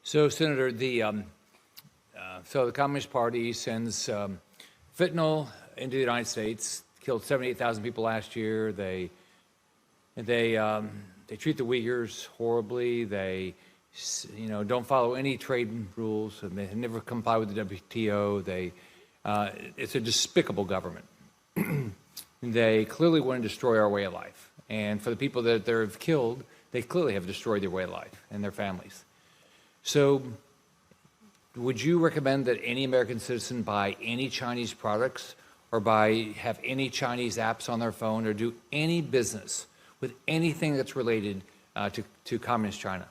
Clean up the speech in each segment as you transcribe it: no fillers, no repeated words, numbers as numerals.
So, Senator, so the Communist Party sends fentanyl into the United States, killed 78,000 people last year. They treat the Uyghurs horribly. They, don't follow any trade rules, and they never comply with the WTO. It's a despicable government. They clearly want to destroy our way of life. And for the people that they've killed, they clearly have destroyed their way of life and their families. So would you recommend that any American citizen buy any Chinese products or have any Chinese apps on their phone or do any business with anything that's related to Communist China?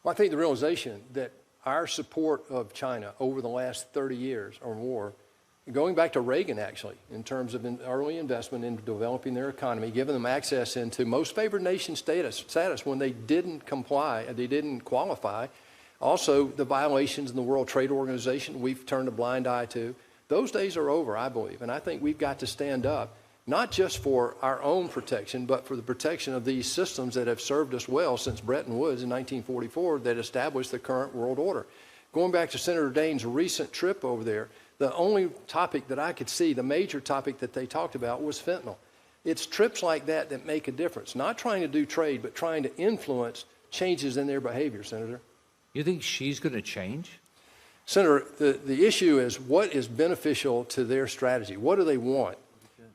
Well, I think the realization that our support of China over the last 30 years or more, going back to Reagan, actually, in terms of early investment in developing their economy, giving them access into most favored nation status when they didn't comply, they didn't qualify. Also, the violations in the World Trade Organization we've turned a blind eye to. Those days are over, I believe, and I think we've got to stand up, not just for our own protection, but for the protection of these systems that have served us well since Bretton Woods in 1944 that established the current world order. Going back to Senator Daines' recent trip over there, the only topic that I could see, the major topic that they talked about was fentanyl. It's trips like that that make a difference, not trying to do trade, but trying to influence changes in their behavior, Senator. You think she's going to change? Senator, the issue is what is beneficial to their strategy? What do they want?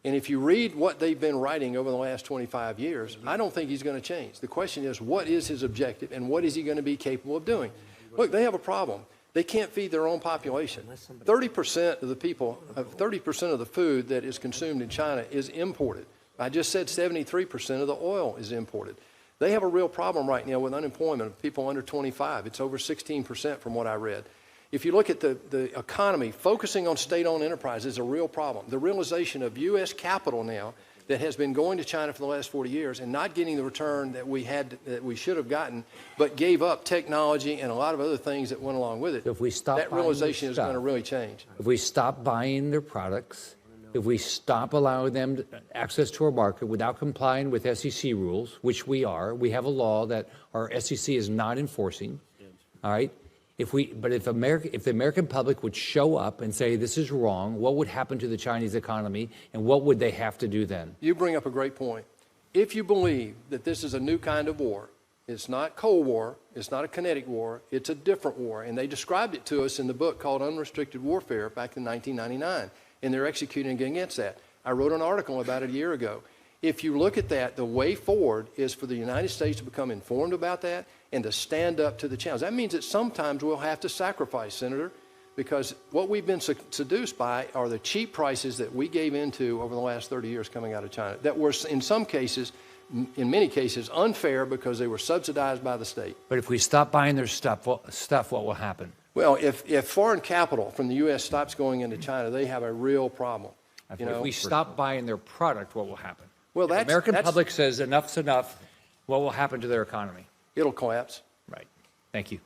And if you read what they've been writing over the last 25 years, I don't think he's going to change. The question is, what is his objective and what is he going to be capable of doing? Look, they have a problem. They can't feed their own population. 30% of the people, 30% of the food that is consumed in China is imported. I just said 73% of the oil is imported. They have a real problem right now with unemployment of people under 25. It's over 16% from what I read. If you look at the economy, focusing on state-owned enterprise is a real problem. The realization of U.S. capital now that has been going to China for the last 40 years and not getting the return that we should have gotten, but gave up technology and a lot of other things that went along with it. So if we stop that realization is going to really change. If we stop buying their products, if we stop allowing them access to our market without complying with SEC rules, which we have a law that our SEC is not enforcing, all right? If the American public would show up and say this is wrong, what would happen to the Chinese economy, and what would they have to do then? You bring up a great point. If you believe that this is a new kind of war, it's not Cold War, it's not a kinetic war, it's a different war, and they described it to us in the book called Unrestricted Warfare back in 1999, and they're executing against that. I wrote an article about it a year ago. If you look at that, the way forward is for the United States to become informed about that and to stand up to the challenge. That means that sometimes we'll have to sacrifice, Senator, because what we've been seduced by are the cheap prices that we gave into over the last 30 years coming out of China that were, in some cases, in many cases, unfair because they were subsidized by the state. But if we stop buying their stuff, what will happen? Well, if foreign capital from the U.S. stops going into China, they have a real problem. If we stop buying their product, what will happen? Well, the American public says enough's enough, what will happen to their economy? It'll collapse. Right. Thank you.